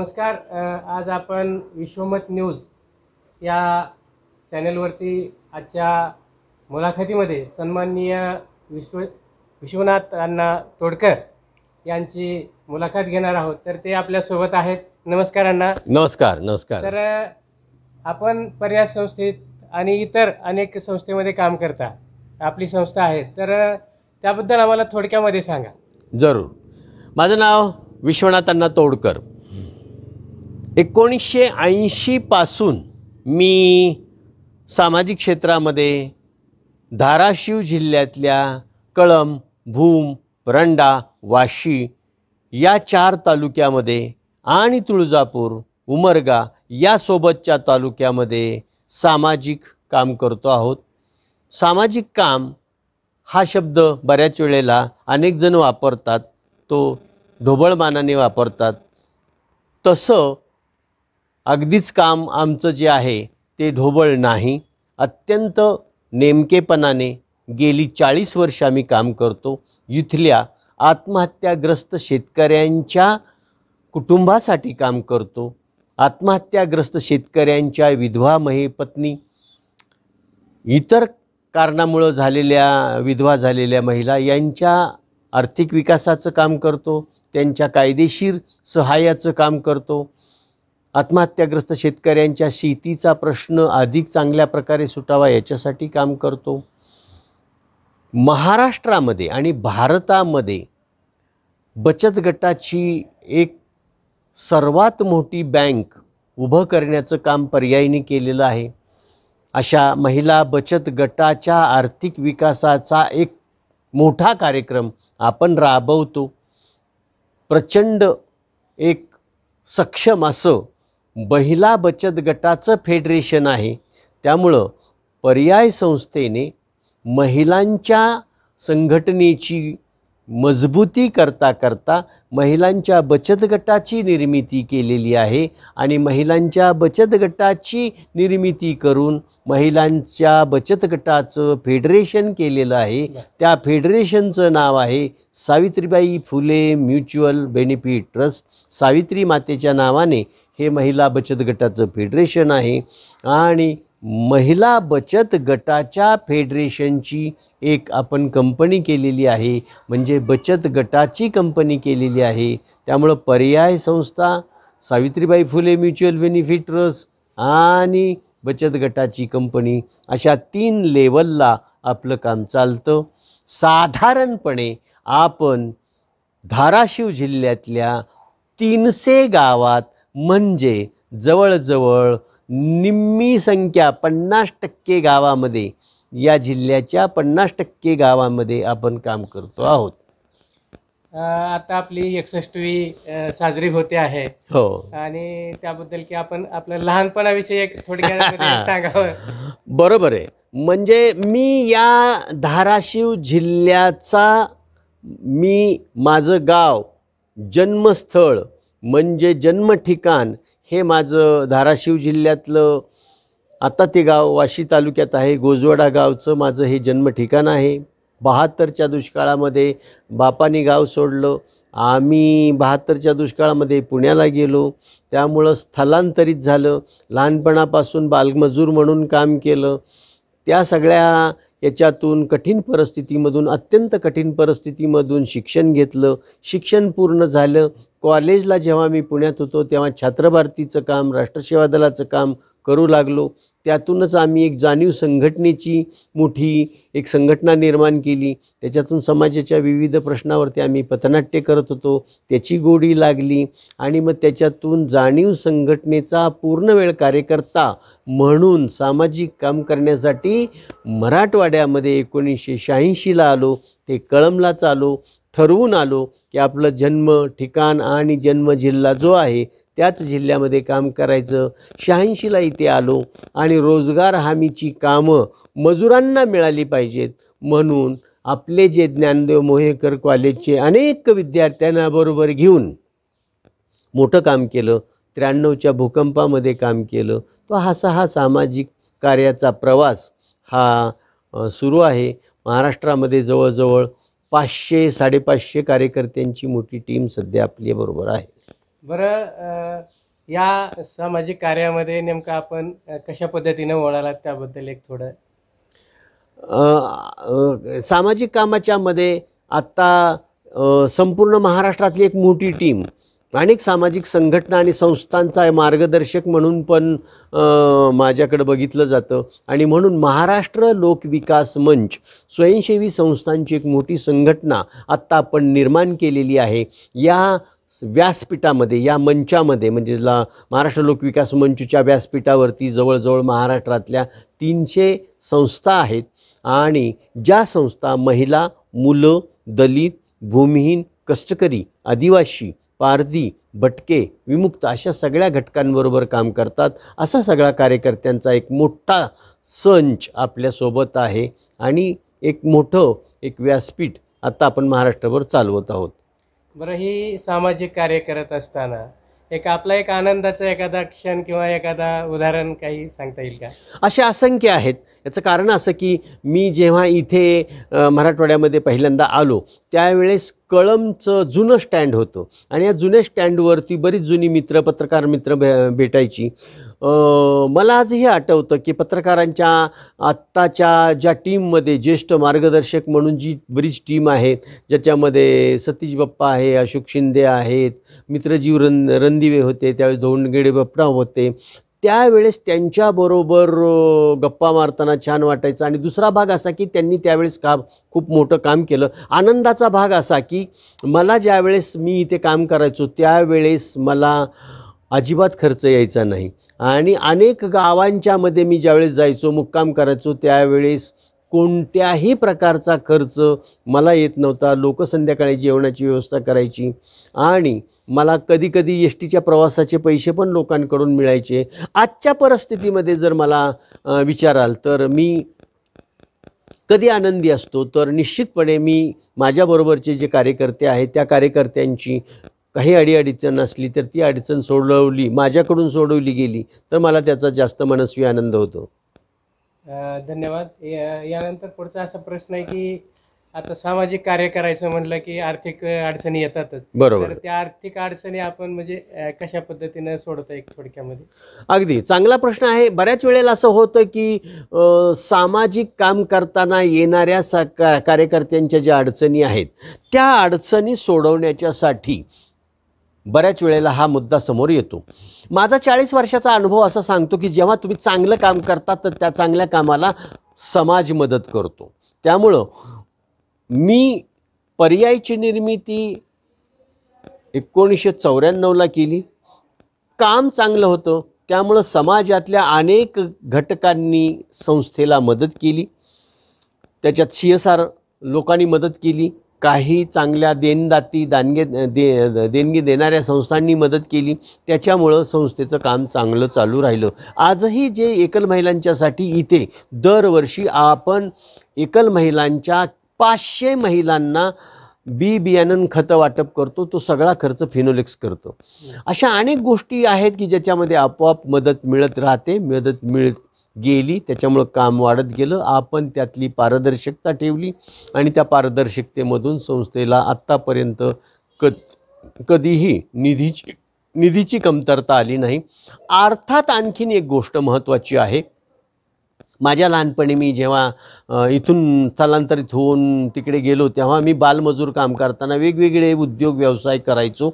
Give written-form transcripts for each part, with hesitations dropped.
नमस्कार. आज आपण विश्वमत न्यूज या चॅनलवरती आजच्या मुलाखतीमध्ये सन्माननीय विश्वनाथ अण्णा तोडकर यांची मुलाखत घेणार आहोत. तर ते आपल्यासोबत आहेत. नमस्कार अण्णा. नमस्कार. नमस्कार. तर आपण पर्याय संस्थेत आणि इतर अनेक संस्थेमध्ये काम करता. आपली संस्था आहे, तर त्याबद्दल आम्हाला थोडक्यामध्ये सांगा. जरूर. माझं नाव विश्वनाथ अण्णा तोडकर. 1980 पासून मी सामाजिक क्षेत्रामध्ये धाराशिव जिल्ह्यातल्या कळंब, भूम, परंडा, वाशी या 4 तालुक्यामध्ये आणि तुळजापूर, उमरगा या सोबतच्या तालुक्यामध्ये सामाजिक काम करतो आहोत. सामाजिक काम हा शब्द बऱ्याच वेळेला अनेक जण वापरतात, तो ढोबळमानाने वापरतात. तसं अगदीच काम आमचं जे आहे ते ढोबळ नाही. अत्यंत नेमकेपणाने गेली 40 वर्ष आम्ही काम करतो. इथल्या आत्महत्याग्रस्त शेतकऱ्यांच्या कुटुंबासाठी काम करतो. आत्महत्याग्रस्त शेतकऱ्यांच्या विधवा पत्नी, इतर कारणामुळं विधवा झालेल्या महिला यांच्या आर्थिक विकासाचं काम करतो. त्यांच्या कायदेशीर सहाय्याचं काम करतो. आत्महत्याग्रस्त शेतकऱ्यांच्या शेतीचा प्रश्न अधिक चांगल्या प्रकारे सुटावा याच्यासाठी काम करतो. महाराष्ट्रामध्ये आणि भारतामध्ये बचत गटाची एक सर्वात मोठी बँक उभं करण्याचं काम पर्यायीने केलेलं आहे. अशा महिला बचत गटाच्या आर्थिक विकासाचा एक मोठा कार्यक्रम आपण राबवतो. प्रचंड एक सक्षम असं महिला बचत गटाचं फेडरेशन आहे. त्यामुळं पर्याय संस्थेने महिलांच्या संघटनेची मजबूती करता महिलांच्या बचत गटाची निर्मिती केलेली आहे आणि महिलांच्या बचत गटाची निर्मिती करून महिलांच्या बचत गटाचं फेडरेशन केलेलं आहे. त्या फेडरेशनचं नाव आहे Savitribai Phule mutual benefit trust. Savitri मातेच्या नावाने हे महिला बचत गटाचं फेडरेशन आहे आणि महिला बचत गटाच्या फेडरेशनची एक आपण कंपनी केलेली आहे, म्हणजे बचत गटाची कंपनी केलेली आहे. त्यामुळं पर्याय संस्था, Savitribai Phule mutual benefit trust आणि बचत गटाची कंपनी अशा 3 लेवलला आपलं काम चालतं. साधारणपणे आपण धाराशिव जिल्ह्यातल्या 300 गावात म्हणजे जवळजवळ निम्मी संख्या 50% गावामध्ये, या जिल्ह्याच्या 50% गावामध्ये आपण काम करतो आहोत. आता आपली 61वी साजरी होते आहे. हो. आणि त्याबद्दल की आपण आपल्या लहानपणाविषयी एक थोडक्यात सांगावं. बरोबर आहे. म्हणजे मी या धाराशिव जिल्ह्याचा माझं गाव, जन्मस्थळ म्हणजे जन्म ठिकाण हे माझं धाराशिव जिल्ह्यातलं, आता ते गाव वाशी तालुक्यात आहे. गोजवाडा गावचं माझं हे जन्म ठिकाण आहे. 72च्या दुष्काळामध्ये बापानी गाव सोडलं. आम्ही 72च्या दुष्काळामध्ये पुण्याला गेलो. त्यामुळं स्थलांतरित झालं. लहानपणापासून बालमजूर म्हणून काम केलं. त्या सगळ्या याच्यातून कठीण परिस्थितीमधून, अत्यंत कठीण परिस्थितीमधून शिक्षण घेतलं. शिक्षण पूर्ण झालं. कॉलेजला जेव्हा मी पुण्यात होतो तेव्हा छात्रभारतीचं काम, राष्ट्रसेवा दलाचं काम करू लागलो. त्यातूनच आम्ही एक जाणीव संघटनेची मोठी एक संघटना निर्माण केली. त्याच्यातून समाजाच्या विविध प्रश्नावरती आम्ही पथनाट्य करत होतो. त्याची गोडी लागली आणि मग त्याच्यातून जाणीव संघटनेचा पूर्णवेळ कार्यकर्ता म्हणून सामाजिक काम करण्यासाठी मराठवाड्यामध्ये 1986ला आलो. ते कळंबलाच आलो. ठरवून आलो की आपलं जन्म ठिकाण आणि जन्म जिल्हा जो आहे त्याच जिल्ह्यामध्ये काम करायचं. 86ला इथे आलो आणि रोजगार हमीची कामं मजुरांना मिळाली पाहिजेत म्हणून आपले जे ज्ञानदेव मोहेकर कॉलेजचे अनेक विद्यार्थ्यांना बरोबर घेऊन मोठं काम केलं. 93च्या भूकंपामध्ये काम केलं. तो हा सामाजिक कार्याचा प्रवास हा सुरू आहे. महाराष्ट्रामध्ये जवळजवळ 500-550 कार्यकर्त्यांची मोठी टीम सध्या आपल्या बरोबर आहे. बरं, या सामाजिक कार्यामध्ये नेमकं आपण कशा पद्धतीने वळालात त्याबद्दल एक थोडं. सामाजिक कामाच्या मध्ये आत्ता संपूर्ण महाराष्ट्रातली एक मोठी टीम, अनेक सामाजिक संघटना आणि संस्थांचा मार्गदर्शक म्हणून पण माझ्याकडे बघितलं जातं. आणि म्हणून महाराष्ट्र लोकविकास मंच स्वयंसेवी संस्थांची एक मोठी संघटना आत्ता आपण निर्माण केलेली आहे. या व्यासपीठामध्ये, या मंचामध्ये म्हणजे महाराष्ट्र लोकविकास मंचच्या व्यासपीठावरती जवळजवळ महाराष्ट्रातल्या 300 संस्था आहेत. आणि ज्या संस्था महिला, मुलं, दलित, भूमिहीन, कष्टकरी, आदिवासी, पारधी, भटके, विमुक्त अशा सगळ्या घटकांबरोबर काम करतात, असा सगळा कार्यकर्त्यांचा एक मोठा संच आपल्यासोबत आहे. आणि एक मोठं एक व्यासपीठ आता आपण महाराष्ट्रभर चालवत आहोत. बरं, ही सामाजिक कार्य करत असताना आपला एक आनंदाचा एखादा क्षण किंवा एखादा उदाहरण काही सांगता येईल का? असे असंख्य आहेत. याचं कारण असं की मी जेव्हा इथे मराठवाड्यामध्ये पहिल्यांदा आलो त्यावेळेस कळमचं जुनं स्टँड होतं आणि या जुन्या स्टँडवरती बरीच जुनी पत्रकार मित्र भेटायची. मला आजही आठवतं की पत्रकारांच्या आत्ताच्या ज्या टीममध्ये ज्येष्ठ मार्गदर्शक म्हणून जी बरीच टीम आहे, ज्याच्यामध्ये सतीश बाप्पा आहे, अशोक शिंदे आहेत, मित्रजीव रणदिवे होते, त्यावेळेस धोंडगेडे बाप्पा होते, त्यावेळेस त्यांच्याबरोबर गप्पा मारताना छान वाटायचं. आणि दुसरा भाग असा की त्यांनी त्यावेळेस खूप मोठं काम केलं. आनंदाचा भाग असा की मला ज्यावेळेस मी इथे काम करायचो त्यावेळेस मला अजिबात खर्च यायचा नाही. आणि अनेक गावांच्यामध्ये मी ज्यावेळेस जायचो, मुक्काम करायचो, त्यावेळेस कोणत्याही प्रकारचा खर्च मला येत नव्हता. लोक संध्याकाळी जेवणाची व्यवस्था करायची आणि मला कधीकधी एस टीच्या प्रवासाचे पैसे पण लोकांकडून मिळायचे. आजच्या परिस्थितीमध्ये जर मला विचाराल तर मी कधी आनंदी असतो तर निश्चितपणे मी माझ्याबरोबरचे जे कार्यकर्ते आहेत त्या कार्यकर्त्यांची काही अडीअडचण असली तर ती अडचण माझ्याकडून सोडवली गेली तर मला त्याचा जास्त मनस्वी आनंद होतो. धन्यवाद. यानंतर पुढचा असा प्रश्न आहे की आता सामाजिक कार्य करायचं म्हणलं की आर्थिक अडचणी येतातच. बरोबर. तर त्या आर्थिक अडचणी आपण म्हणजे कशा पद्धतीने सोडवता एक थोडक्यामध्ये? अगदी चांगला प्रश्न आहे. बऱ्याच वेळेला असं होतं की सामाजिक काम करताना येणाऱ्या कार्यकर्त्यांच्या ज्या अडचणी आहेत त्या अडचणी सोडवण्याच्यासाठी बऱ्याच वेळेला हा मुद्दा समोर येतो. माझा 40 वर्षाचा अनुभव असा सांगतो की जेव्हा तुम्ही चांगलं काम करता तर त्या चांगल्या कामाला समाज मदत करतो. त्यामुळं मी पर्यायची निर्मिती 1994ला केली. काम चांगलं होतं त्यामुळं समाजातल्या अनेक घटकांनी संस्थेला मदत केली. त्याच्यात CSR लोकांनी मदत केली. काही चांगल्या देणगी देणाऱ्या संस्थांनी मदत केली. त्याच्यामुळं संस्थेचं काम चांगलं चालू राहिलं. आजही जे एकल महिलांच्यासाठी इथे दरवर्षी आपण एकल महिलांच्या 500 महिलांना बियाणं खतं वाटप करतो, तो सगळा खर्च फिनोलेक्स करतो. अशा अनेक गोष्टी आहेत की ज्याच्यामध्ये आपोआप मदत मिळत राहते, मदत मिळत गेली, त्याच्यामुळं काम वाढत गेलं. आपण त्यातली पारदर्शकता ठेवली आणि त्या पारदर्शकतेमधून संस्थेला आत्तापर्यंत कधीही निधीची कमतरता आली नाही. अर्थात आणखीन एक गोष्ट महत्त्वाची आहे. माझ्या लहानपणी मी जेव्हा इथून स्थलांतरित होऊन तिकडे गेलो तेव्हा मी बालमजूर काम करताना वेगवेगळे उद्योग व्यवसाय करायचो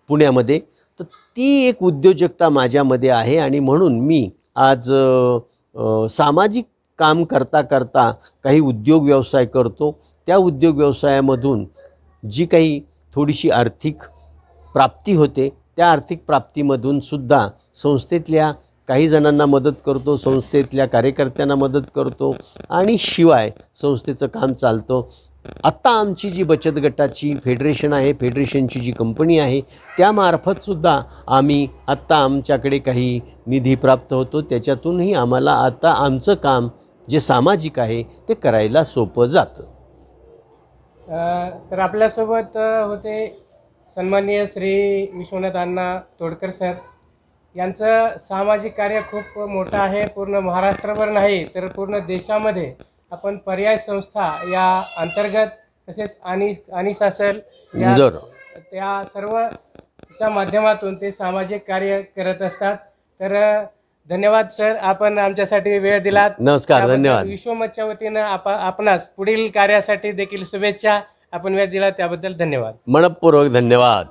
पुण्यामध्ये. तर ती एक उद्योजकता माझ्यामध्ये आहे आणि म्हणून मी आज सामाजिक काम करता करता काही उद्योग व्यवसाय करतो. त्या उद्योग व्यवसायामधून जी काही थोडीशी आर्थिक प्राप्ती होते त्या आर्थिक प्राप्तीमधून सुद्धा संस्थेतल्या काही जणांना मदत करतो, संस्थेतल्या कार्यकर्त्यांना मदत करतो आणि शिवाय संस्थेचं काम चालतं. आत्ता आमची जी बचत गटाची फेडरेशन आहे, फेडरेशनची जी कंपनी आहे त्यामार्फतसुद्धा आम्ही आत्ता आमच्याकडे काही निधी प्राप्त होतो. त्याच्यातूनही आम्हाला आता आमचं काम जे सामाजिक आहे ते करायला सोपं जातं. तर आपल्यासोबत होते सन्माननीय श्री विश्वनाथ अण्णा तोडकर सर. यांचं सामाजिक कार्य खूप मोठं आहे. पूर्ण महाराष्ट्रभर नाही तर पूर्ण देशामध्ये आपण पर्याय संस्था या अंतर्गत तसेच आणि शासन या त्या सर्व च्या माध्यमातून ते सामाजिक कार्य करत असतात. तर धन्यवाद सर, आपण आमच्यासाठी वेळ दिलात. नमस्कार, त्याबद्दल धन्यवाद. विश्वमतच्या वतीनं आपणास पुढील कार्यासाठी देखील शुभेच्छा. आपण वेळ दिला त्याबद्दल धन्यवाद. मनपूर्वक धन्यवाद.